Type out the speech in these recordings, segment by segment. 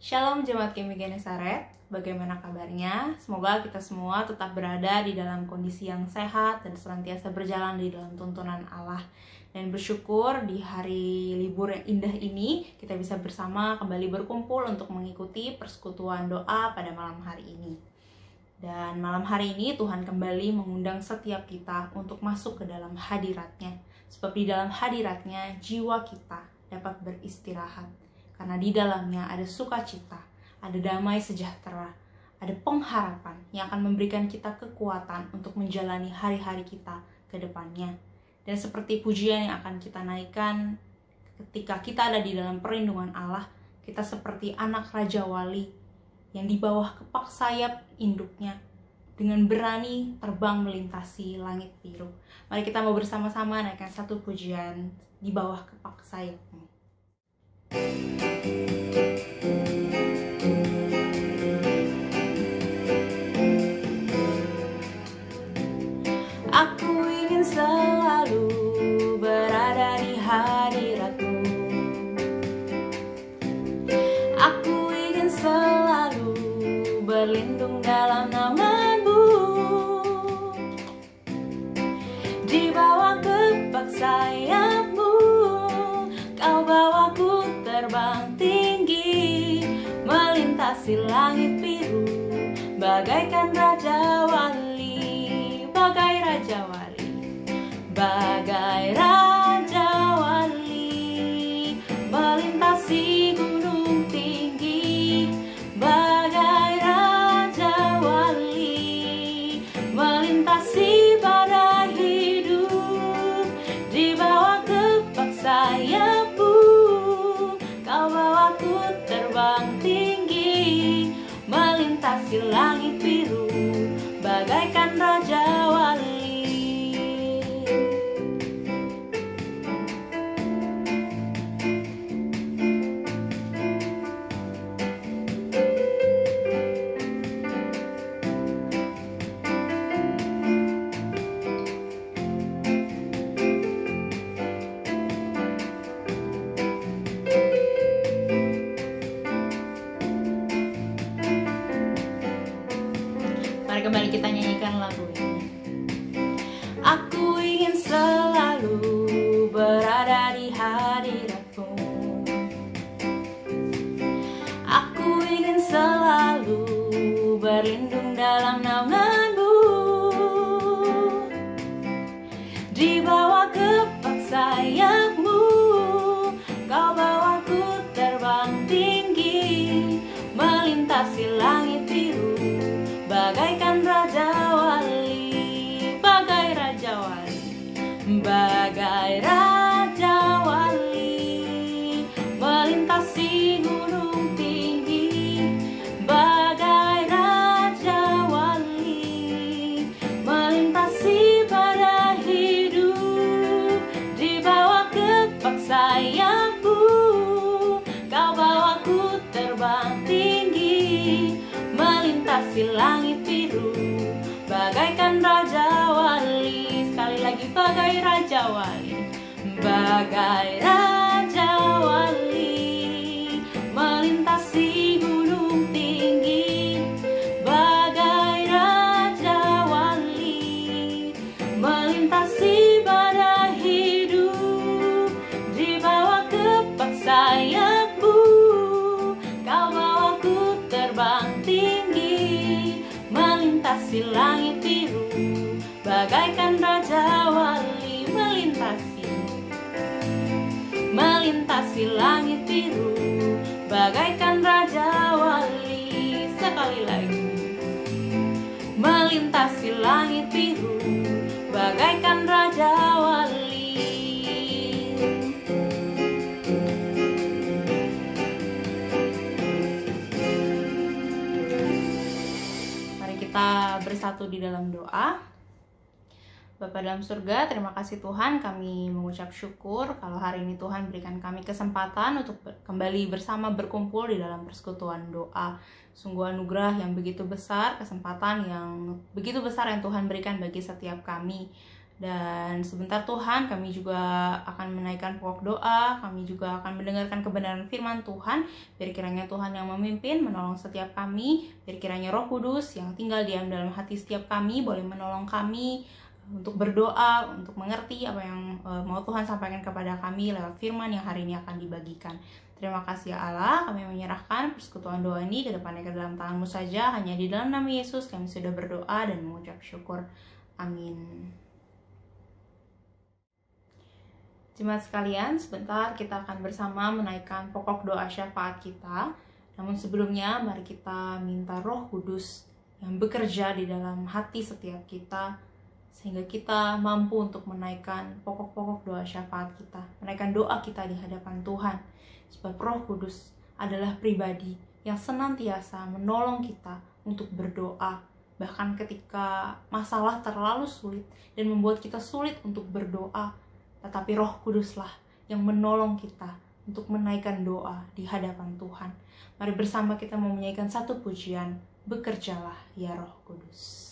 Shalom Jemaat KMI Genesaret, bagaimana kabarnya? Semoga kita semua tetap berada di dalam kondisi yang sehat dan senantiasa berjalan di dalam tuntunan Allah. Dan bersyukur di hari libur yang indah ini kita bisa bersama kembali berkumpul untuk mengikuti persekutuan doa pada malam hari ini. Dan malam hari ini Tuhan kembali mengundang setiap kita untuk masuk ke dalam hadirat-Nya. Sebab di dalam hadirat-Nya jiwa kita dapat beristirahat. Karena di dalamnya ada sukacita, ada damai sejahtera, ada pengharapan yang akan memberikan kita kekuatan untuk menjalani hari-hari kita ke depannya. Dan seperti pujian yang akan kita naikkan ketika kita ada di dalam perlindungan Allah, kita seperti anak Raja Wali yang di bawah kepak sayap induknya dengan berani terbang melintasi langit biru. Mari kita mau bersama-sama naikkan satu pujian di bawah kepak sayapmu. Aku ingin selalu berada di hadirat-Mu. Aku ingin selalu berlindung dalam nama-Mu. Di bawah kepak sayap-Mu, Kau bawaku terbang tinggi, melintasi langit biru, bagaikan Raja Wali, bagai Raja Wali, bagai Raja Wali, melintasi gunung tinggi, bagai Raja Wali, melintasi badai hidup, di bawah kepak sayap. Kau bawaku terbang tinggi, melintasi langit biru, bagaikan Raja Wali. Kembali kita nyanyikan lagu ini. Aku ingin selalu berada di hadirat-Mu. Aku ingin selalu berlindung dalam nama-Mu. Di bawah kepak sayap-Mu, Kau bawaku terbang tinggi, melintasi langit biru, bagaikan Raja Wali, bagai Raja Wali, bagai Raja Wali, melintasi gunung tinggi, bagai Raja Wali, melintasi badai hidup, di bawah kepak sayap-Mu, Kau bawaku terbang tinggi, melintasi langit biru, bagaikan Raja Wali. Sekali lagi, bagai Raja Wali, bagai Raja Wali, melintasi gunung tinggi, bagai Raja Wali, melintasi badai hidup, di bawah kepak sayap-Mu, Kau bawaku terbang tinggi, melintasi langit biru, bagaikan Raja Wali, melintasi langit biru, bagaikan Raja Wali. Sekali lagi, melintasi langit biru, bagaikan Raja Wali. Kita bersatu di dalam doa. Bapa dalam surga, terima kasih Tuhan, kami mengucap syukur kalau hari ini Tuhan berikan kami kesempatan untuk kembali bersama berkumpul di dalam persekutuan doa. Sungguh anugerah yang begitu besar, kesempatan yang begitu besar yang Tuhan berikan bagi setiap kami. Dan sebentar Tuhan, kami juga akan menaikkan pokok doa, kami juga akan mendengarkan kebenaran firman Tuhan. Biar kiranya Tuhan yang memimpin, menolong setiap kami. Biar kiranya Roh Kudus yang tinggal diam dalam hati setiap kami boleh menolong kami untuk berdoa, untuk mengerti apa yang mau Tuhan sampaikan kepada kami lewat firman yang hari ini akan dibagikan. Terima kasih ya Allah, kami menyerahkan persekutuan doa ini ke depannya ke dalam tangan-Mu saja. Hanya di dalam nama Yesus kami sudah berdoa dan mengucap syukur. Amin. Jemaat sekalian, sebentar kita akan bersama menaikkan pokok doa syafaat kita. Namun sebelumnya, mari kita minta Roh Kudus yang bekerja di dalam hati setiap kita, sehingga kita mampu untuk menaikkan pokok-pokok doa syafaat kita, menaikkan doa kita di hadapan Tuhan. Sebab Roh Kudus adalah pribadi yang senantiasa menolong kita untuk berdoa, bahkan ketika masalah terlalu sulit dan membuat kita sulit untuk berdoa. Tetapi Roh Kuduslah yang menolong kita untuk menaikkan doa di hadapan Tuhan. Mari bersama kita menyanyikan satu pujian, Bekerjalah ya Roh Kudus.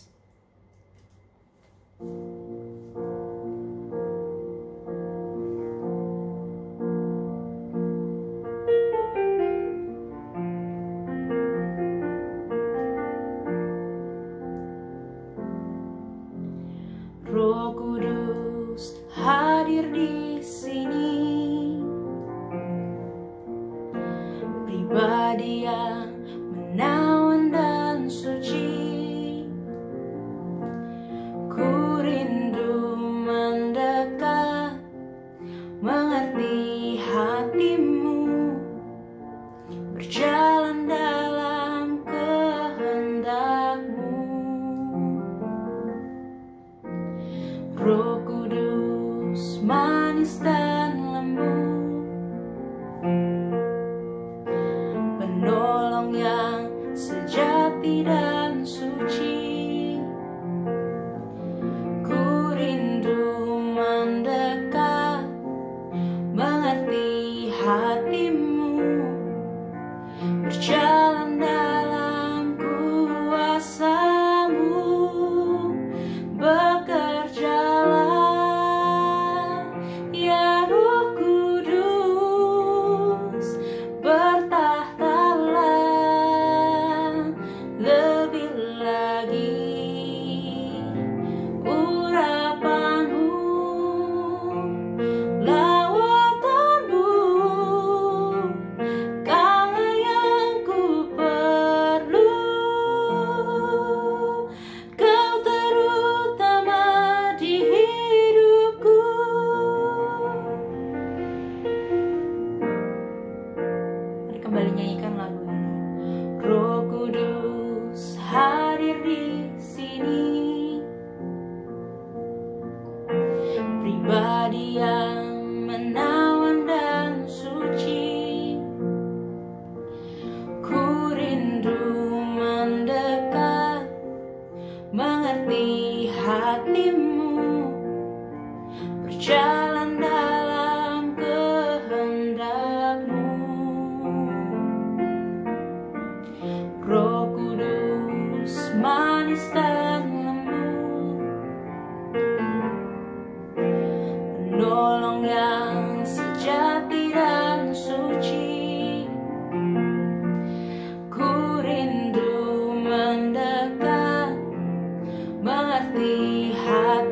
Roh Kudus hadir di sini, pribadi yang menawan dan suci. Ku rindu mendekat, mengerti hatimu, berjalan dalam kehendak-Mu. Roh Kudus manis dan lembut, penolong yang sejati dan suci. Ku rindu mendekat, mengerti hatimu, berjalan dalam kuasa-Mu. Bekerjalah ya Roh Kudus, bertahtalah lebih lagi. Urapan-Mu, lawatan-Mu, kaulah yang ku perlu. Kau terutama di hidupku. Mari kembali nyanyikan lagu ini. Roh Kudus hadir di sini, pribadi yang menawan dan suci. Ku rindu mendekat, mengerti hatimu, berjalan dalam kehendak-Mu. Roh Kudus manis dan lembut, penolong yang sejati dan suci. Ku rindu mendekat, mengerti hati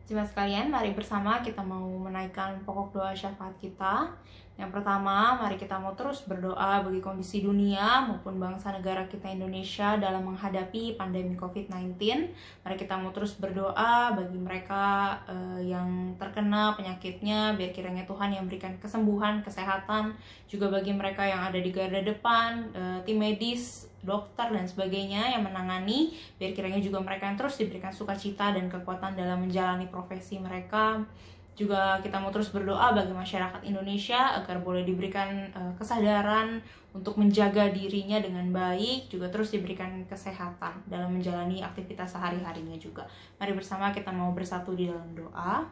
Jemaat sekalian, mari bersama kita mau menaikkan pokok doa syafaat kita. Yang pertama, mari kita mau terus berdoa bagi kondisi dunia maupun bangsa negara kita Indonesia dalam menghadapi pandemi COVID-19. Mari kita mau terus berdoa bagi mereka yang terkena penyakitnya, biar kiranya Tuhan yang berikan kesembuhan, kesehatan. Juga bagi mereka yang ada di garda depan, tim medis, dokter dan sebagainya yang menangani, biar kiranya juga mereka yang terus diberikan sukacita dan kekuatan dalam menjalani profesi mereka. Juga kita mau terus berdoa bagi masyarakat Indonesia agar boleh diberikan kesadaran untuk menjaga dirinya dengan baik, juga terus diberikan kesehatan dalam menjalani aktivitas sehari-harinya juga. Mari bersama kita mau bersatu di dalam doa.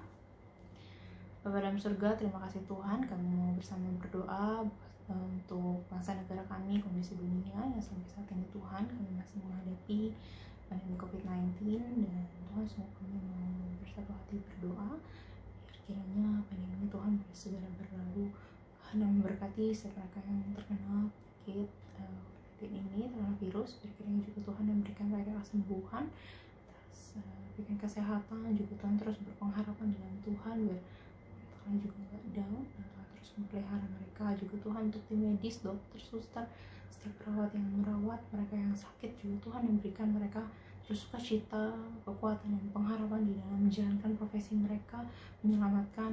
Bapa dalam surga, terima kasih Tuhan, kami mau bersama berdoa untuk bangsa negara kami, kondisi dunia yang sampai saat ini Tuhan, kami masih menghadapi pandemi COVID-19, dan Tuhan semoga kami mau bersatu hati berdoa kiranya pandemi Tuhan boleh segera berlalu dan memberkati setiap mereka yang terkena penyakit COVID ini, terkena virus. Kiranya juga Tuhan yang memberikan mereka kesembuhan, terus berikan kesehatan, juga Tuhan terus berpengharapan dalam Tuhan, biar Tuhan juga nggak down, dan Tuhan terus memelihara mereka. Juga Tuhan untuk tim medis, dokter, suster, setiap perawat yang merawat mereka yang sakit, juga Tuhan yang berikan mereka terus sukacita, kekuatan dan pengharapan di dalam menjalankan profesi mereka, menyelamatkan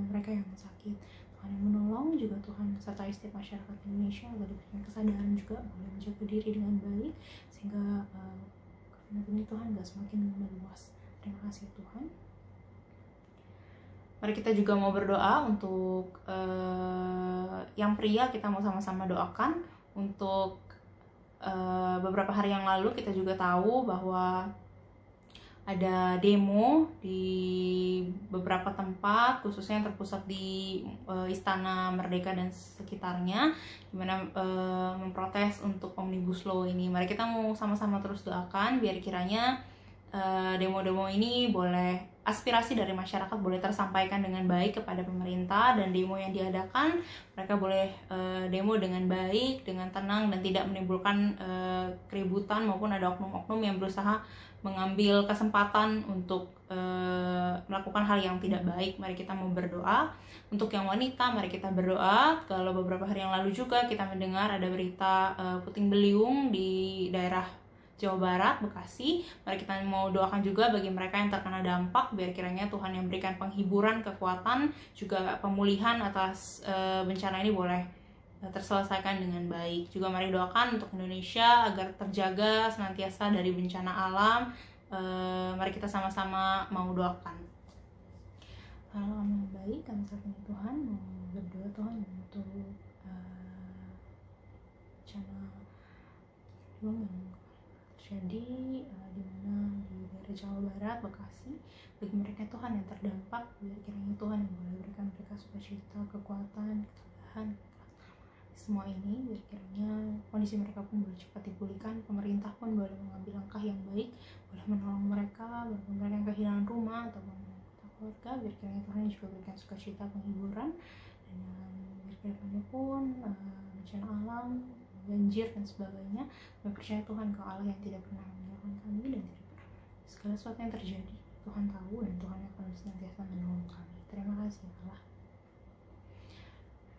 mereka yang sakit. Tuhan yang menolong, juga Tuhan sertai setiap masyarakat Indonesia agar diberikan kesadaran juga boleh menjaga diri dengan baik, sehingga ini Tuhan gak semakin meluas. Terima kasih Tuhan. Mari kita juga mau berdoa untuk yang pria, kita mau sama-sama doakan untuk beberapa hari yang lalu kita juga tahu bahwa ada demo di beberapa tempat, khususnya yang terpusat di Istana Merdeka dan sekitarnya, dimana memprotes untuk Omnibus Law ini. Mari kita mau sama-sama terus doakan biar kiranya demo-demo ini boleh, aspirasi dari masyarakat boleh tersampaikan dengan baik kepada pemerintah, dan demo yang diadakan mereka boleh demo dengan baik, dengan tenang, dan tidak menimbulkan keributan maupun ada oknum-oknum yang berusaha mengambil kesempatan untuk melakukan hal yang tidak baik. Mari kita mau berdoa untuk yang wanita. Mari kita berdoa. Kalau beberapa hari yang lalu juga kita mendengar ada berita puting beliung di daerah Jawa Barat, Bekasi. Mari kita mau doakan juga bagi mereka yang terkena dampak, biar kiranya Tuhan yang berikan penghiburan, kekuatan, juga pemulihan atas bencana ini boleh terselesaikan dengan baik. Juga mari doakan untuk Indonesia agar terjaga senantiasa dari bencana alam. Mari kita sama-sama mau doakan. Kami yang baik, kami saat ini Tuhan mau berdoa Tuhan untuk bencana yang terjadi di mana di daerah Jawa Barat, Bekasi. Bagi mereka Tuhan yang terdampak, biar kiranya Tuhan yang boleh berikan mereka sukacita, kekuatan, ketabahan semua ini, biar kiranya kondisi mereka pun boleh cepat dipulihkan. Pemerintah pun boleh mengambil langkah yang baik, boleh menolong mereka, bagi mereka yang kehilangan rumah atau keluarga, biar kiranya Tuhan juga berikan sukacita, penghiburan, dan biar kiranya pun bencana alam, banjir dan sebagainya, kami percaya Tuhan Kau Allah yang tidak pernah meninggalkan kami, dan tidak pernah segala sesuatu yang terjadi Tuhan tahu, dan Tuhan yang akan senantiasa menolong kami. Terima kasih Allah.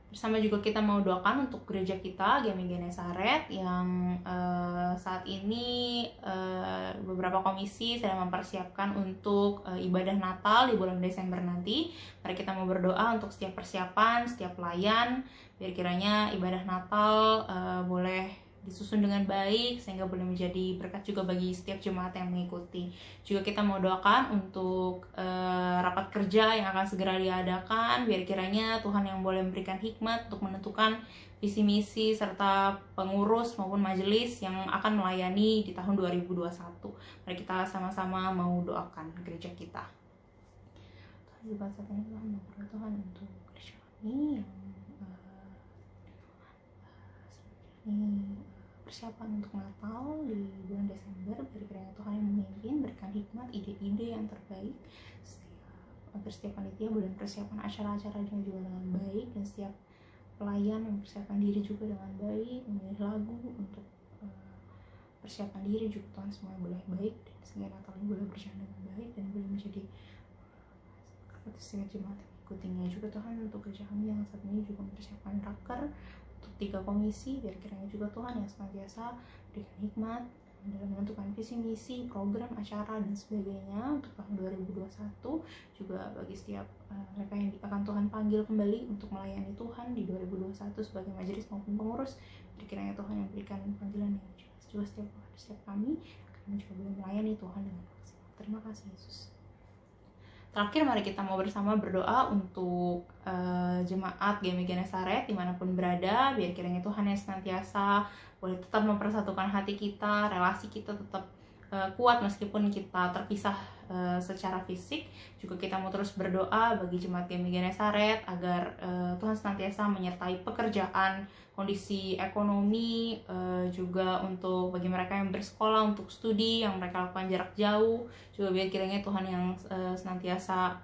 Bersama juga kita mau doakan untuk gereja kita, GMI Genesaret, yang saat ini beberapa komisi sedang mempersiapkan untuk ibadah Natal di bulan Desember nanti. Mari kita mau berdoa untuk setiap persiapan, setiap pelayan, biar kiranya ibadah Natal boleh disusun dengan baik, sehingga boleh menjadi berkat juga bagi setiap jemaat yang mengikuti. Juga kita mau doakan untuk rapat kerja yang akan segera diadakan, biar kiranya Tuhan yang boleh memberikan hikmat untuk menentukan visi misi serta pengurus maupun majelis yang akan melayani di tahun 2021. Mari kita sama-sama mau doakan gereja kita. Tuhan juga saat ini Tuhan berdoa Tuhan untuk gereja kami yang persiapan untuk Natal di bulan Desember. Kiranya Tuhan yang memimpin, berikan hikmat, ide-ide yang terbaik agar setiap panitia boleh persiapan acara-acaranya juga dengan baik, dan setiap pelayan mempersiapkan diri juga dengan baik, memilih lagu untuk persiapan diri juga Tuhan, semuanya boleh baik, dan sehingga Natal ini boleh berjalan dengan baik dan boleh menjadi seperti setiap jemaat yang mengikutinya juga Tuhan, untuk gereja kami yang saat ini juga mempersiapkan raker untuk 3 komisi, biar kiranya juga Tuhan yang senantiasa berikan hikmat dalam menentukan visi misi, program, acara dan sebagainya untuk tahun 2021, juga bagi setiap mereka yang akan Tuhan panggil kembali untuk melayani Tuhan di 2021 sebagai majelis maupun pengurus, kiranya Tuhan yang berikan panggilan yang jelas juga setiap kami akan mencoba melayani Tuhan dengan maksimal. Terima kasih Yesus. Terakhir, mari kita mau bersama berdoa untuk jemaat GMI Genesaret dimanapun berada, biar kiranya Tuhan yang senantiasa boleh tetap mempersatukan hati kita, relasi kita tetap kuat meskipun kita terpisah secara fisik. Juga kita mau terus berdoa bagi jemaat GMI Genesaret agar Tuhan senantiasa menyertai pekerjaan, kondisi ekonomi, juga untuk bagi mereka yang bersekolah, untuk studi yang mereka lakukan jarak jauh, juga biar kiranya Tuhan yang senantiasa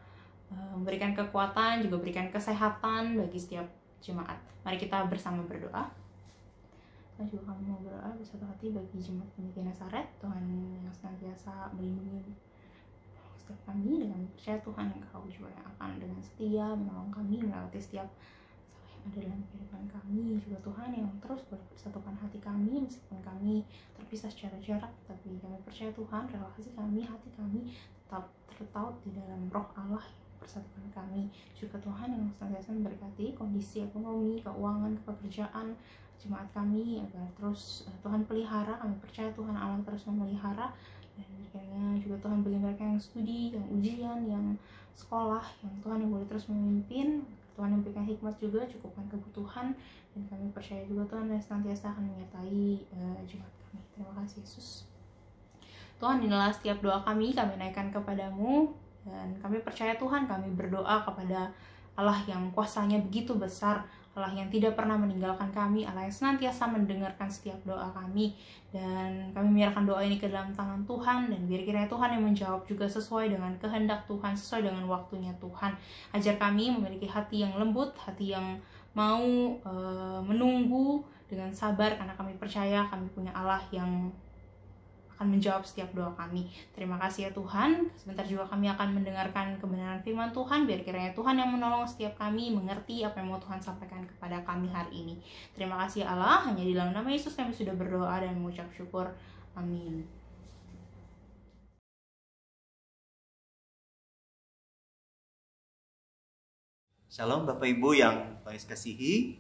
memberikan kekuatan, juga berikan kesehatan bagi setiap jemaat. Mari kita bersama berdoa. Kita juga kami mau berdoa bersatu hati bagi jemaat GMI Genesaret. Tuhan yang senantiasa melindungi setiap kami, dengan percaya Tuhan Engkau juga yang akan dengan setia menolong kami melewati setiap ada dalam kehidupan kami. Juga Tuhan yang terus boleh bersatukan hati kami meskipun kami terpisah secara jarak, tapi kami percaya Tuhan relasi kami, hati kami tetap tertaut di dalam roh Allah yang bersatukan kami. Juga Tuhan yang senantiasa memberkati kondisi ekonomi, keuangan, pekerjaan jemaat kami agar terus Tuhan pelihara. Kami percaya Tuhan Allah terus memelihara, dan kiranya juga Tuhan bagi mereka yang studi, yang ujian, yang sekolah, yang Tuhan yang boleh terus memimpin. Tuhan yang berikan hikmat juga, cukupkan kebutuhan, dan kami percaya juga Tuhan yang senantiasa akan menyertai jemaat kami. Terima kasih Yesus. Tuhan, inilah setiap doa kami naikkan kepadamu, dan kami percaya Tuhan, kami berdoa kepada Allah yang kuasanya begitu besar, Allah yang tidak pernah meninggalkan kami, Allah yang senantiasa mendengarkan setiap doa kami, dan kami menyerahkan doa ini ke dalam tangan Tuhan, dan biar kiranya Tuhan yang menjawab juga sesuai dengan kehendak Tuhan, sesuai dengan waktunya Tuhan. Ajar kami memiliki hati yang lembut, hati yang mau menunggu dengan sabar, karena kami percaya kami punya Allah yang akan menjawab setiap doa kami. Terima kasih ya Tuhan. Sebentar juga kami akan mendengarkan kebenaran firman Tuhan, biar kiranya Tuhan yang menolong setiap kami mengerti apa yang mau Tuhan sampaikan kepada kami hari ini. Terima kasih Allah, hanya di dalam nama Yesus kami sudah berdoa dan mengucap syukur. Amin. Shalom Bapak Ibu yang Tuhan kasihi.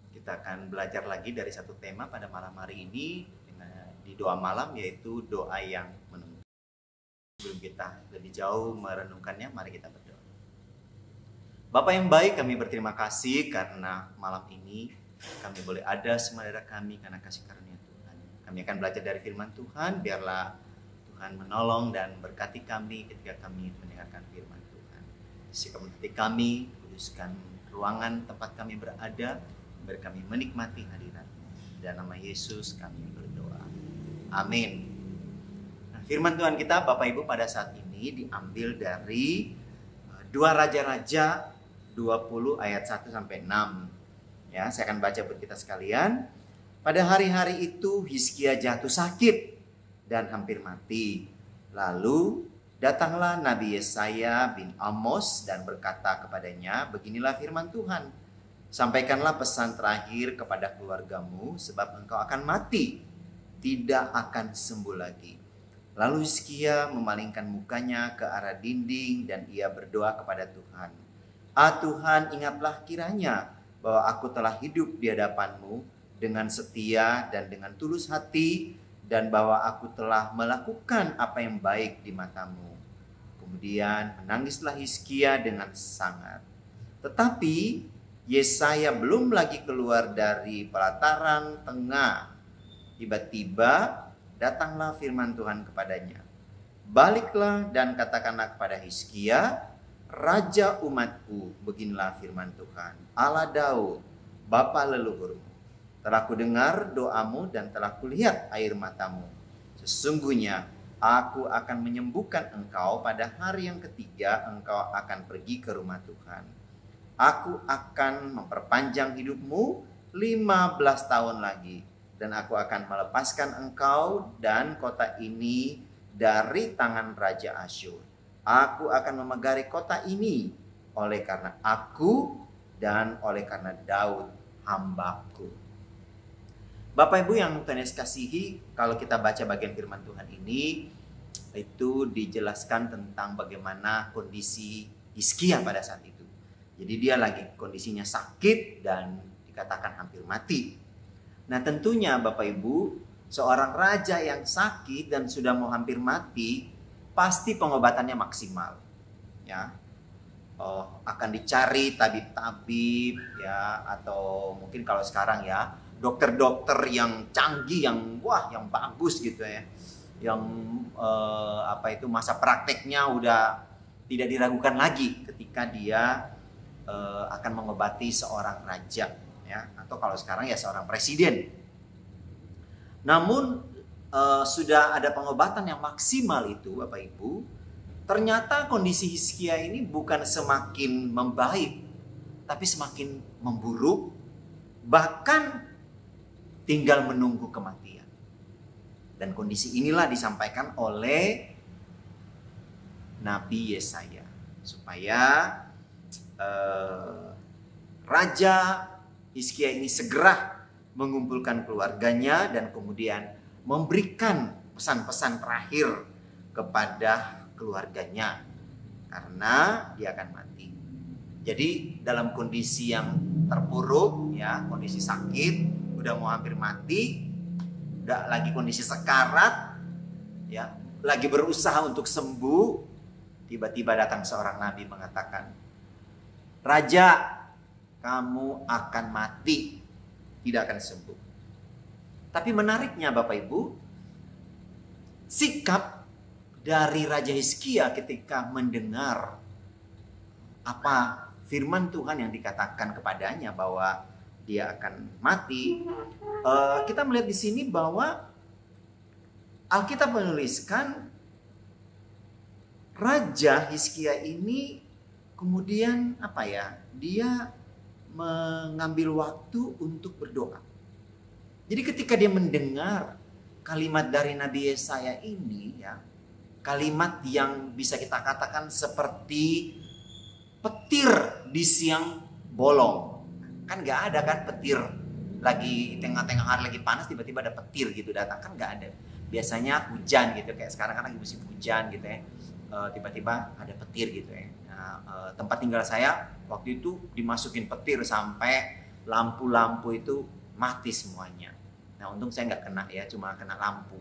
Kita akan belajar lagi dari satu tema pada malam hari ini di doa malam, yaitu doa yang menunggu. Sebelum kita lebih jauh merenungkannya, mari kita berdoa. Bapak yang baik, kami berterima kasih karena malam ini kami boleh ada saudara kami karena kasih karunia Tuhan. Kami akan belajar dari firman Tuhan, biarlah Tuhan menolong dan berkati kami ketika kami mendengarkan firman Tuhan. Sikapkan hati kami, kuduskan ruangan tempat kami berada, biar kami menikmati hadirat-Mu. Dalam nama Yesus kami berdoa. Amin. Nah, firman Tuhan kita Bapak Ibu pada saat ini diambil dari 2 Raja-Raja 20 ayat 1 sampai 6. Ya, saya akan baca buat kita sekalian. Pada hari-hari itu Hizkia jatuh sakit dan hampir mati. Lalu datanglah Nabi Yesaya bin Amos dan berkata kepadanya, beginilah firman Tuhan. Sampaikanlah pesan terakhir kepada keluargamu, sebab engkau akan mati, tidak akan sembuh lagi. Lalu Hizkia memalingkan mukanya ke arah dinding dan ia berdoa kepada Tuhan. Tuhan, ingatlah kiranya bahwa aku telah hidup di hadapan-Mu dengan setia dan dengan tulus hati, dan bahwa aku telah melakukan apa yang baik di mata-Mu. Kemudian menangislah Hizkia dengan sangat. Tetapi Yesaya belum lagi keluar dari pelataran tengah. Tiba-tiba datanglah firman Tuhan kepadanya. Baliklah dan katakanlah kepada Hizkia, Raja umatku, beginilah firman Tuhan, Allah Daud, bapa leluhurmu. Telah kudengar doamu dan telah kulihat air matamu. Sesungguhnya aku akan menyembuhkan engkau pada hari yang ketiga engkau akan pergi ke rumah Tuhan. Aku akan memperpanjang hidupmu 15 tahun lagi. Dan aku akan melepaskan engkau dan kota ini dari tangan Raja Asyur. Aku akan memegari kota ini oleh karena aku dan oleh karena Daud hambaku. Bapak Ibu yang Tuhan Yesus kasihi, kalau kita baca bagian firman Tuhan ini, itu dijelaskan tentang bagaimana kondisi Hizkia pada saat itu. Jadi dia lagi kondisinya sakit dan dikatakan hampir mati. Nah tentunya Bapak Ibu, seorang raja yang sakit dan sudah mau hampir mati, pasti pengobatannya maksimal. Ya, akan dicari tabib-tabib ya, atau mungkin kalau sekarang ya dokter-dokter yang canggih, yang bagus gitu ya, yang masa prakteknya udah tidak diragukan lagi ketika dia akan mengobati seorang raja ya, atau kalau sekarang ya seorang presiden. Namun sudah ada pengobatan yang maksimal itu Bapak Ibu, ternyata kondisi Hizkia ini bukan semakin membaik, tapi semakin memburuk, bahkan tinggal menunggu kematian. Dan kondisi inilah disampaikan oleh Nabi Yesaya, supaya Raja Hizkia ini segera mengumpulkan keluarganya dan kemudian memberikan pesan-pesan terakhir kepada keluarganya, karena dia akan mati. Jadi dalam kondisi yang terpuruk ya, kondisi sakit, udah mau hampir mati, udah lagi kondisi sekarat ya, lagi berusaha untuk sembuh, tiba-tiba datang seorang nabi mengatakan, "Raja, kamu akan mati, tidak akan sembuh." Tapi menariknya Bapak Ibu, sikap dari Raja Hizkia ketika mendengar apa firman Tuhan yang dikatakan kepadanya bahwa dia akan mati, kita melihat di sini bahwa Alkitab menuliskan Raja Hizkia ini kemudian dia mengambil waktu untuk berdoa. Jadi ketika dia mendengar kalimat dari Nabi Yesaya ini ya, kalimat yang bisa kita katakan seperti petir di siang bolong. Kan gak ada kan petir lagi tengah-tengah hari lagi panas tiba-tiba ada petir gitu datang, kan gak ada. Biasanya hujan gitu, kayak sekarang kan lagi musim hujan gitu ya, tiba-tiba ada petir gitu ya. Nah, tempat tinggal saya waktu itu dimasukin petir sampai lampu-lampu itu mati semuanya. Nah untung saya nggak kena ya, cuma kena lampu.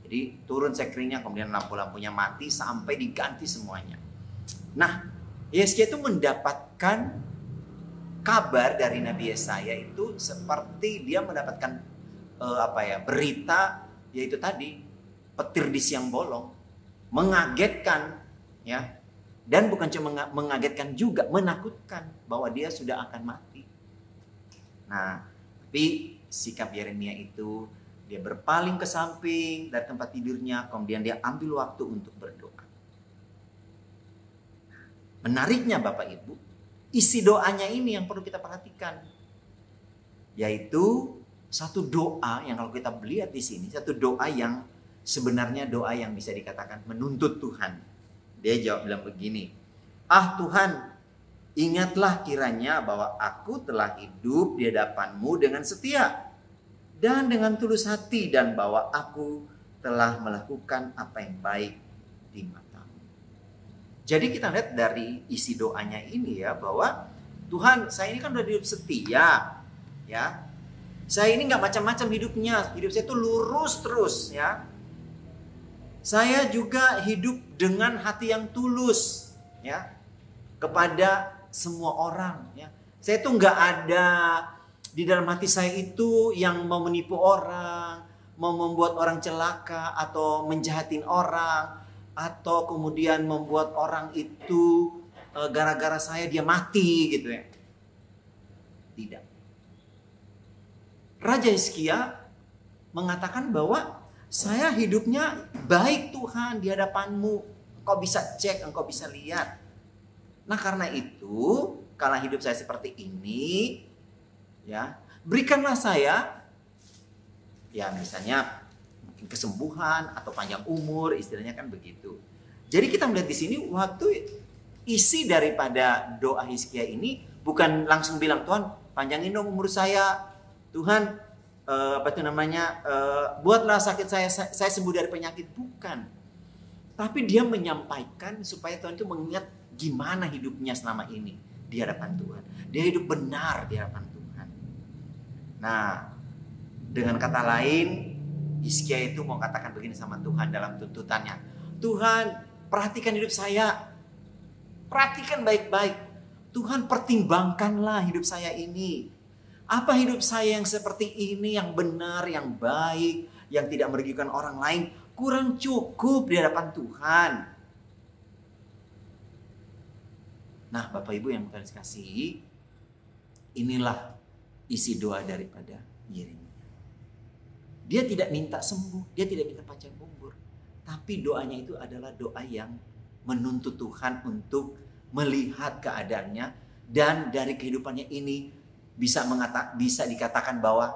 Jadi turun sekelilingnya, kemudian lampu-lampunya mati sampai diganti semuanya. Nah Hizkia itu mendapatkan kabar dari Nabi Yesaya itu seperti dia mendapatkan berita, yaitu tadi petir di siang bolong, mengagetkan ya, dan bukan cuma mengagetkan juga menakutkan bahwa dia sudah akan mati. Nah tapi sikap Yeremia itu, dia berpaling ke samping dari tempat tidurnya, kemudian dia ambil waktu untuk berdoa. Menariknya Bapak Ibu, isi doanya ini yang perlu kita perhatikan, yaitu satu doa yang kalau kita lihat di sini, satu doa yang sebenarnya doa yang bisa dikatakan menuntut Tuhan. Dia jawab bilang begini, "Ah Tuhan, ingatlah kiranya bahwa aku telah hidup di hadapan-Mu dengan setia dan dengan tulus hati, dan bahwa aku telah melakukan apa yang baik di mata-Mu." Jadi kita lihat dari isi doanya ini ya, bahwa Tuhan, saya ini kan udah hidup setia ya. Saya ini nggak macam-macam hidupnya, hidup saya itu lurus terus ya. Saya juga hidup dengan hati yang tulus ya kepada semua orang ya. Saya tuh nggak ada di dalam hati saya itu yang mau menipu orang, mau membuat orang celaka, atau menjahatin orang, atau kemudian membuat orang itu gara-gara saya dia mati gitu ya. Tidak. Raja Hizkia mengatakan bahwa saya hidupnya baik Tuhan di hadapan-Mu. Engkau bisa cek, engkau bisa lihat. Nah karena itu, kalau hidup saya seperti ini, ya berikanlah saya, ya misalnya mungkin kesembuhan atau panjang umur, istilahnya kan begitu. Jadi kita melihat di sini waktu isi daripada doa Hizkia ini bukan langsung bilang, Tuhan panjangin dong umur saya, Tuhan buatlah sakit saya sembuh dari penyakit. Bukan. Tapi dia menyampaikan supaya Tuhan itu mengingat gimana hidupnya selama ini di hadapan Tuhan. Dia hidup benar di hadapan Tuhan. Nah, dengan kata lain, Hizkia itu mau katakan begini sama Tuhan dalam tuntutannya. Tuhan, perhatikan hidup saya. Perhatikan baik-baik. Tuhan, pertimbangkanlah hidup saya ini. Apa hidup saya yang seperti ini, yang benar, yang baik, yang tidak merugikan orang lain, kurang cukup di hadapan Tuhan. Nah, Bapak Ibu yang Tuhan kasihi, inilah isi doa daripada Yeremia. Dia tidak minta sembuh, dia tidak minta panjang umur, tapi doanya itu adalah doa yang menuntut Tuhan untuk melihat keadaannya, dan dari kehidupannya ini bisa dikatakan bahwa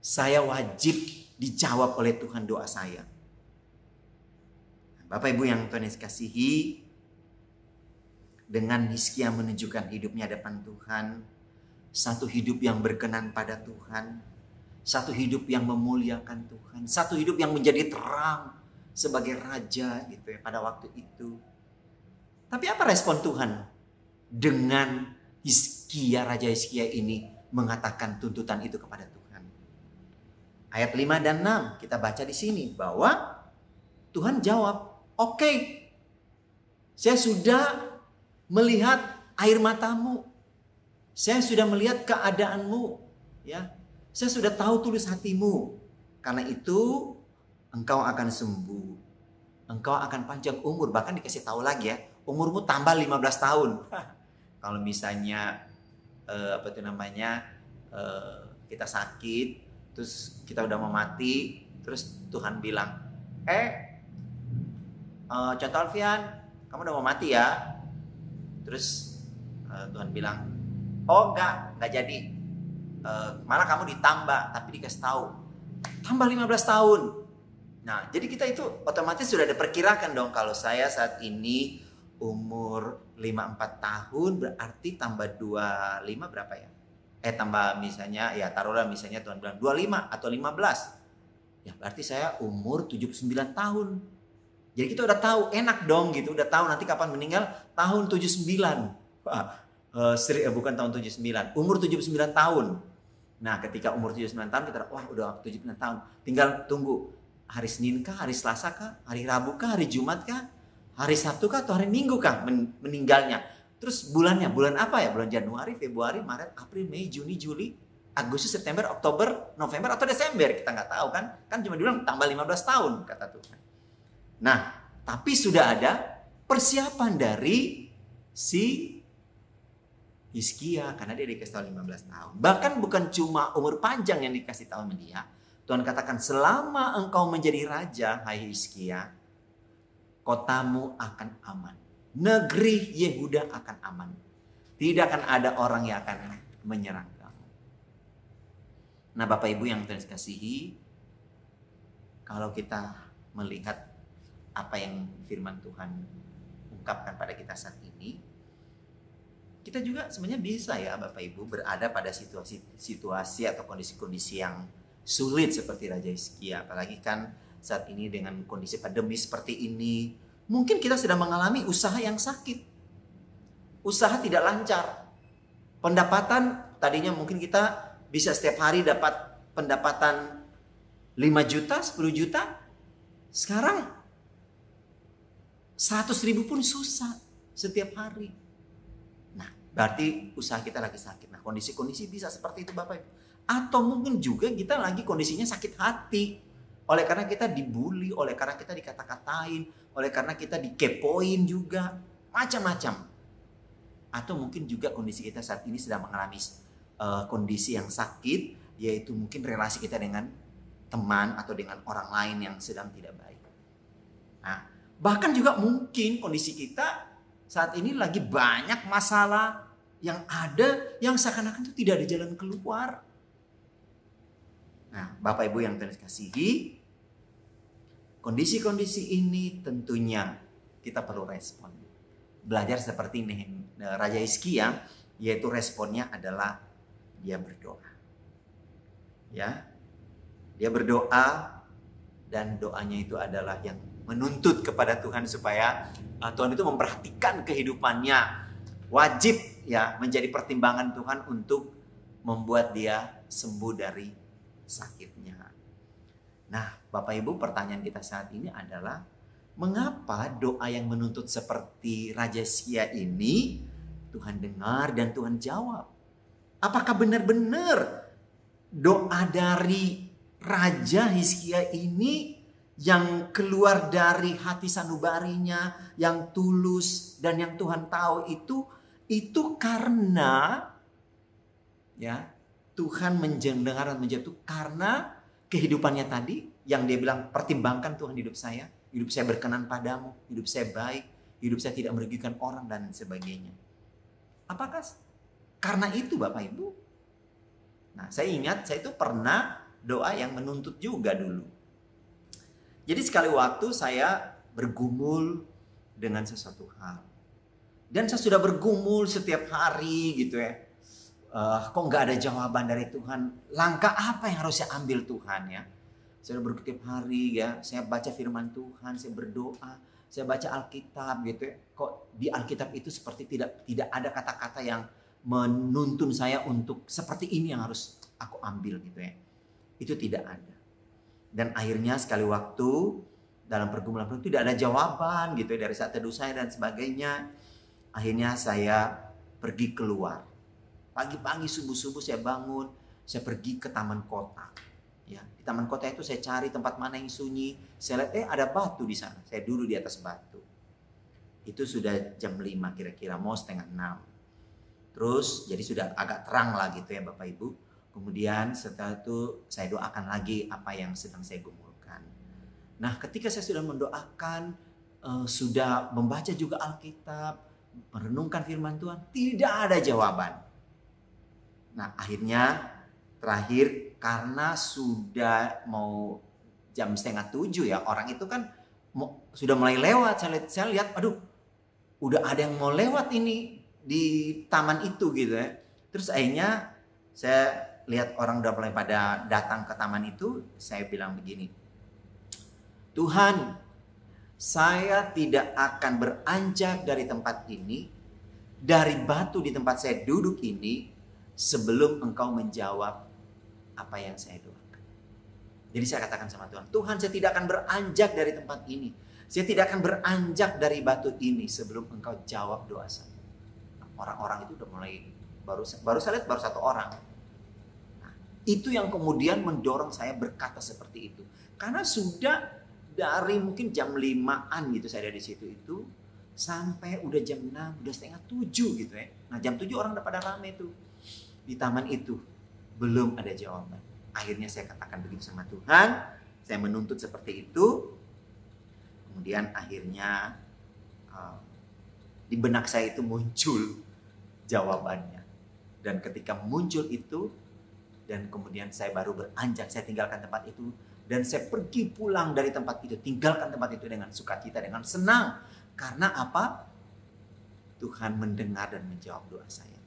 saya wajib dijawab oleh Tuhan doa saya. Bapak Ibu yang Tuhan kasihi, dengan Hizkia menunjukkan hidupnya depan Tuhan, satu hidup yang berkenan pada Tuhan, satu hidup yang memuliakan Tuhan, satu hidup yang menjadi terang sebagai raja gitu ya pada waktu itu. Tapi apa respon Tuhan dengan Hizkia, Raja Hizkia ini mengatakan tuntutan itu kepada Tuhan? Ayat 5 dan 6 kita baca di sini bahwa Tuhan jawab, oke, saya sudah melihat air matamu, saya sudah melihat keadaanmu, ya, saya sudah tahu tulus hatimu. Karena itu engkau akan sembuh, engkau akan panjang umur. Bahkan dikasih tahu lagi ya, umurmu tambah 15 tahun. Kalau misalnya kita sakit, terus kita udah mau mati, terus Tuhan bilang, contoh Alfian, kamu udah mau mati ya? Terus Tuhan bilang, oh enggak jadi. Malah kamu ditambah, tapi dikasih tahu, tambah 15 tahun. Nah, jadi kita itu otomatis sudah diperkirakan dong, kalau saya saat ini umur 54 tahun, berarti tambah 25 berapa ya? Tambah misalnya, ya taruhlah misalnya Tuhan bilang 25 atau 15. Ya berarti saya umur 79 tahun. Jadi kita udah tahu, enak dong gitu, udah tahu nanti kapan meninggal, tahun 79. Bukan tahun 79, umur 79 tahun. Nah, ketika umur 79 tahun kita udah 79 tahun. Tinggal tunggu hari Senin kah, hari Selasa kah, hari Rabu kah, hari Jumat kah, hari Sabtu kah, atau hari Minggu kah meninggalnya. Terus bulannya, bulan apa ya? Bulan Januari, Februari, Maret, April, Mei, Juni, Juli, Agustus, September, Oktober, November, atau Desember. Kita nggak tahu kan. Kan cuma dibilang tambah 15 tahun kata Tuhan. Nah, tapi sudah ada persiapan dari si Hizkia, karena dia dikasih tahu 15 tahun. Bahkan bukan cuma umur panjang yang dikasih tahu sama dia. Tuhan katakan, selama engkau menjadi raja, hai Hizkia, kotamu akan aman. Negeri Yehuda akan aman. Tidak akan ada orang yang akan menyerang kamu. Nah, Bapak Ibu yang Tuhan kasihi, kalau kita melihat apa yang firman Tuhan ungkapkan pada kita saat ini, kita juga sebenarnya bisa ya Bapak Ibu berada pada situasi atau kondisi-kondisi yang sulit seperti Raja Hizkia. Apalagi kan saat ini dengan kondisi pandemi seperti ini, mungkin kita sedang mengalami usaha yang sakit, usaha tidak lancar, pendapatan tadinya mungkin kita bisa setiap hari dapat pendapatan 5 juta, 10 juta, sekarang 100.000 pun susah setiap hari. Nah, berarti usaha kita lagi sakit. Nah, kondisi-kondisi bisa seperti itu Bapak Ibu. Atau mungkin juga kita lagi kondisinya sakit hati. Oleh karena kita dibully, oleh karena kita dikata-katain, oleh karena kita dikepoin juga. Macam-macam. Atau mungkin juga kondisi kita saat ini sedang mengalami kondisi yang sakit, yaitu mungkin relasi kita dengan teman atau dengan orang lain yang sedang tidak baik. Nah, bahkan juga mungkin kondisi kita saat ini lagi banyak masalah yang ada yang seakan-akan itu tidak ada jalan keluar. Nah, Bapak Ibu yang Tuhan kasihi, kondisi-kondisi ini tentunya kita perlu respon. belajar seperti Raja Hizkia, yaitu responnya adalah dia berdoa. Ya. Dia berdoa dan doanya itu adalah yang menuntut kepada Tuhan supaya Tuhan itu memperhatikan kehidupannya. Wajib ya menjadi pertimbangan Tuhan untuk membuat dia sembuh dari sakitnya. Nah, Bapak Ibu, pertanyaan kita saat ini adalah mengapa doa yang menuntut seperti Raja Hizkia ini Tuhan dengar dan Tuhan jawab? Apakah benar-benar doa dari Raja Hizkia ini yang keluar dari hati sanubarinya, yang tulus dan yang Tuhan tahu itu karena ya Tuhan mendengar dan menjawab itu karena kehidupannya tadi yang dia bilang, pertimbangkan Tuhan hidup saya berkenan padamu, hidup saya baik, hidup saya tidak merugikan orang dan sebagainya. Apakah karena itu Bapak Ibu? Nah, saya ingat saya itu pernah doa yang menuntut juga dulu. Jadi sekali waktu saya bergumul dengan sesuatu hal. Dan saya sudah bergumul setiap hari gitu ya. Kok nggak ada jawaban dari Tuhan? Langkah apa yang harus saya ambil Tuhan ya? Saya berketiap hari ya, saya baca firman Tuhan, saya berdoa, saya baca Alkitab gitu ya. Kok di Alkitab itu seperti tidak ada kata-kata yang menuntun saya untuk seperti ini yang harus aku ambil gitu ya. Itu tidak ada. Dan akhirnya sekali waktu dalam pergumulan itu tidak ada jawaban gitu ya, dari saat teduh saya dan sebagainya. Akhirnya saya pergi keluar. Pagi-pagi subuh-subuh saya bangun, saya pergi ke taman kota. Ya, di taman kota itu saya cari tempat mana yang sunyi. Saya lihat ada batu di sana. Saya duduk di atas batu. Itu sudah jam 5 kira-kira, mau setengah 6. Terus jadi sudah agak terang lah gitu ya Bapak Ibu. Kemudian setelah itu saya doakan lagi apa yang sedang saya gumulkan. Nah, ketika saya sudah mendoakan, sudah membaca juga Alkitab, merenungkan firman Tuhan, tidak ada jawaban. Nah, akhirnya terakhir karena sudah mau jam 6:30 ya, orang itu kan sudah mulai lewat. Saya lihat, aduh, udah ada yang mau lewat ini di taman itu gitu ya. Terus akhirnya saya lihat orang udah mulai pada datang ke taman itu. Saya bilang begini, Tuhan, saya tidak akan beranjak dari tempat ini, dari batu di tempat saya duduk ini, sebelum Engkau menjawab apa yang saya doakan. Jadi saya katakan sama Tuhan, Tuhan, saya tidak akan beranjak dari tempat ini. Saya tidak akan beranjak dari batu ini sebelum Engkau jawab doa saya. Nah, orang-orang itu udah mulai, baru saya lihat baru satu orang. Nah, itu yang kemudian mendorong saya berkata seperti itu. Karena sudah dari mungkin jam 5-an gitu saya ada di situ itu, sampai udah jam 6, udah setengah 7 gitu ya. Nah, jam 7 orang udah pada rame tuh di taman itu, belum ada jawaban. Akhirnya saya katakan begitu sama Tuhan, saya menuntut seperti itu. Kemudian akhirnya di benak saya itu muncul jawabannya. Dan ketika muncul itu, dan kemudian saya baru beranjak, saya tinggalkan tempat itu, dan saya pergi pulang dari tempat itu, tinggalkan tempat itu dengan sukacita, dengan senang. Karena apa? Tuhan mendengar dan menjawab doa saya.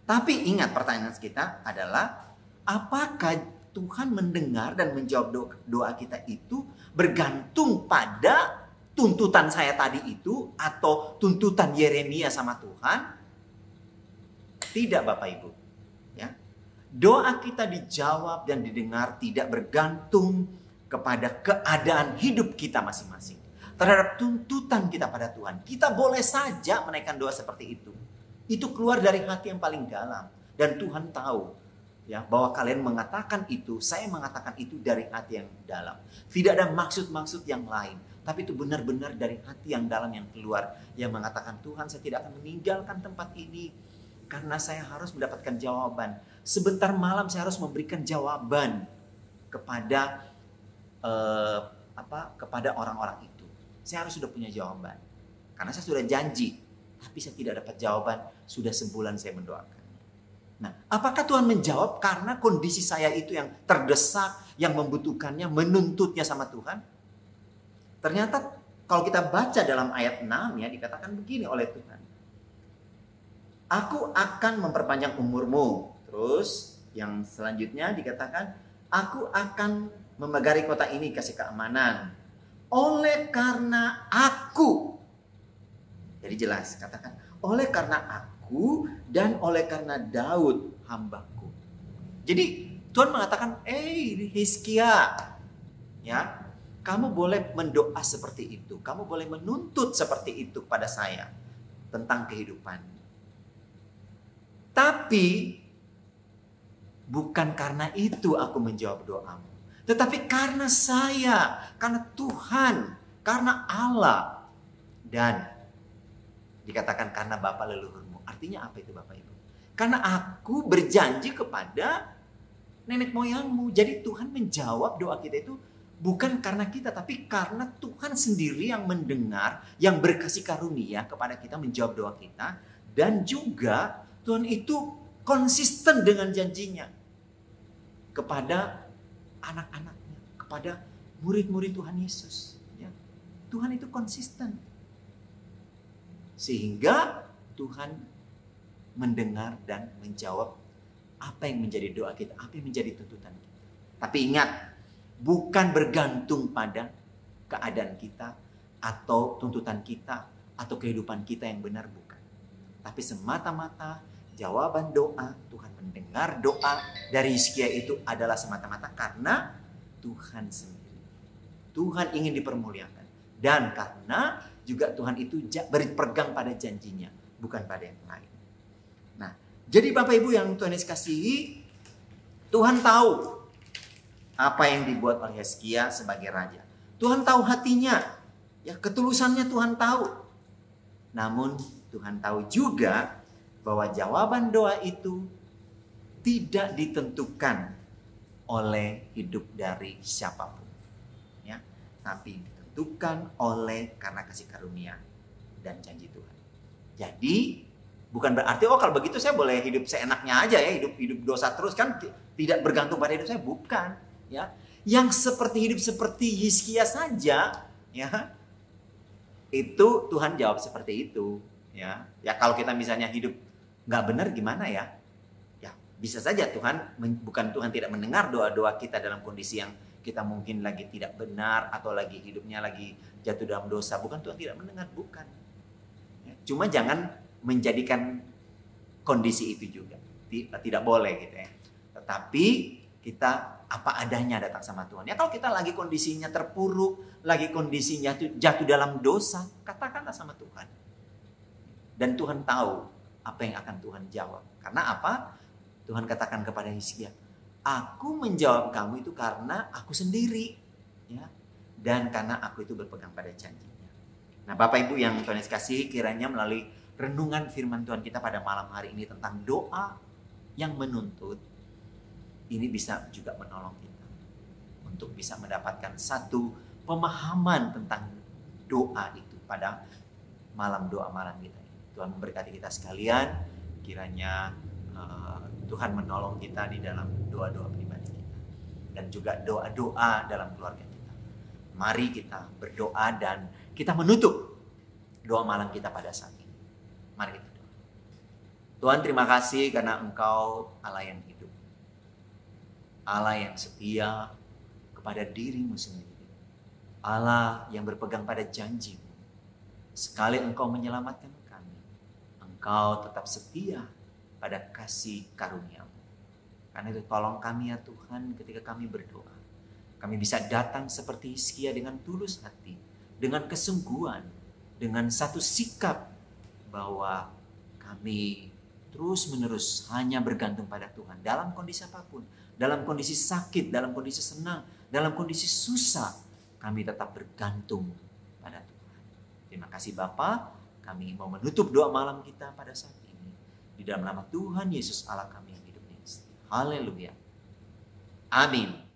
Tapi ingat, pertanyaan kita adalah, apakah Tuhan mendengar dan menjawab doa kita itu bergantung pada tuntutan saya tadi itu atau tuntutan Yeremia sama Tuhan? Tidak, Bapak Ibu. Ya. Doa kita dijawab dan didengar tidak bergantung kepada keadaan hidup kita masing-masing, terhadap tuntutan kita pada Tuhan. Kita boleh saja menaikkan doa seperti itu. Itu keluar dari hati yang paling dalam. Dan Tuhan tahu ya bahwa kalian mengatakan itu, saya mengatakan itu dari hati yang dalam. Tidak ada maksud-maksud yang lain. Tapi itu benar-benar dari hati yang dalam yang keluar. Yang mengatakan, Tuhan, saya tidak akan meninggalkan tempat ini. Karena saya harus mendapatkan jawaban. Sebentar malam saya harus memberikan jawaban kepada kepada orang-orang itu. Saya harus sudah punya jawaban. Karena saya sudah janji. Tapi saya tidak dapat jawaban. Sudah sebulan saya mendoakan. Nah, apakah Tuhan menjawab karena kondisi saya itu yang terdesak, yang membutuhkannya, menuntutnya sama Tuhan? Ternyata kalau kita baca dalam ayat 6 ya, dikatakan begini oleh Tuhan. Aku akan memperpanjang umurmu. Terus yang selanjutnya dikatakan, aku akan memagari kota ini, kasih keamanan. Oleh karena aku. Jadi jelas, katakan, oleh karena aku dan oleh karena Daud hambaku. Jadi Tuhan mengatakan, Hizkia, ya, kamu boleh mendoa seperti itu. Kamu boleh menuntut seperti itu kepada saya tentang kehidupan. Tapi bukan karena itu aku menjawab doamu. Tetapi karena saya, karena Tuhan, karena Allah. Dan dikatakan karena Bapa leluhurmu. Artinya apa itu Bapak Ibu? Karena aku berjanji kepada nenek moyangmu. Jadi Tuhan menjawab doa kita itu bukan karena kita, tapi karena Tuhan sendiri yang mendengar, yang berkasih karunia kepada kita menjawab doa kita. Dan juga Tuhan itu konsisten dengan janjinya kepada anak-anaknya, kepada murid-murid Tuhan Yesus. Ya. Tuhan itu konsisten. Sehingga Tuhan mendengar dan menjawab apa yang menjadi doa kita, apa yang menjadi tuntutan kita. Tapi ingat, bukan bergantung pada keadaan kita atau tuntutan kita atau kehidupan kita yang benar, bukan. Tapi semata-mata jawaban doa, Tuhan mendengar doa dari Hizkia itu adalah semata-mata karena Tuhan sendiri. Tuhan ingin dipermuliakan. Dan karena juga Tuhan itu berpegang pada janjinya, bukan pada yang lain. Nah, jadi Bapak Ibu yang Tuhan Yesus kasihi, Tuhan tahu apa yang dibuat oleh Hizkia sebagai raja. Tuhan tahu hatinya, ya ketulusannya Tuhan tahu. Namun Tuhan tahu juga bahwa jawaban doa itu tidak ditentukan oleh hidup dari siapapun, ya, tapi ditentukan oleh karena kasih karunia dan janji Tuhan. Jadi bukan berarti kalau begitu saya boleh hidup seenaknya aja ya, hidup dosa terus kan, tidak bergantung pada hidup saya, bukan, ya. Yang seperti hidup seperti Hizkia saja, ya, itu Tuhan jawab seperti itu, ya. Ya kalau kita misalnya hidup nggak benar gimana ya? Ya bisa saja bukan Tuhan tidak mendengar doa-doa kita dalam kondisi yang kita mungkin lagi tidak benar atau lagi hidupnya lagi jatuh dalam dosa. Bukan Tuhan tidak mendengar, bukan. Ya, cuma jangan menjadikan kondisi itu juga. Tidak boleh gitu ya. Tetapi kita apa adanya datang sama Tuhan. Ya kalau kita lagi kondisinya terpuruk, lagi kondisinya jatuh dalam dosa, katakanlah sama Tuhan. Dan Tuhan tahu apa yang akan Tuhan jawab. Karena apa? Tuhan katakan kepada Hizkia, aku menjawab kamu itu karena aku sendiri, ya, dan karena aku itu berpegang pada janjinya. Nah Bapak Ibu yang Tuhan Yesus kasihi, kiranya melalui renungan firman Tuhan kita pada malam hari ini tentang doa yang menuntut, ini bisa juga menolong kita untuk bisa mendapatkan satu pemahaman tentang doa itu pada malam doa malam kita. Tuhan memberkati kita sekalian, kiranya Tuhan menolong kita di dalam doa-doa pribadi kita dan juga doa-doa dalam keluarga kita. Mari kita berdoa dan kita menutup doa malam kita pada saat ini. Mari kita doa. Tuhan, terima kasih karena Engkau Allah yang hidup, Allah yang setia kepada dirimu sendiri, Allah yang berpegang pada janjimu. Sekali Engkau menyelamatkan Engkau tetap setia pada kasih karunia-Mu. Karena itu tolong kami ya Tuhan, ketika kami berdoa, kami bisa datang seperti Hizkia dengan tulus hati, dengan kesungguhan, dengan satu sikap bahwa kami terus-menerus hanya bergantung pada Tuhan dalam kondisi apapun, dalam kondisi sakit, dalam kondisi senang, dalam kondisi susah, kami tetap bergantung pada Tuhan. Terima kasih Bapa. Kami mau menutup doa malam kita pada saat ini. Di dalam nama Tuhan Yesus Allah kami yang hidup dan setia. Haleluya. Amin.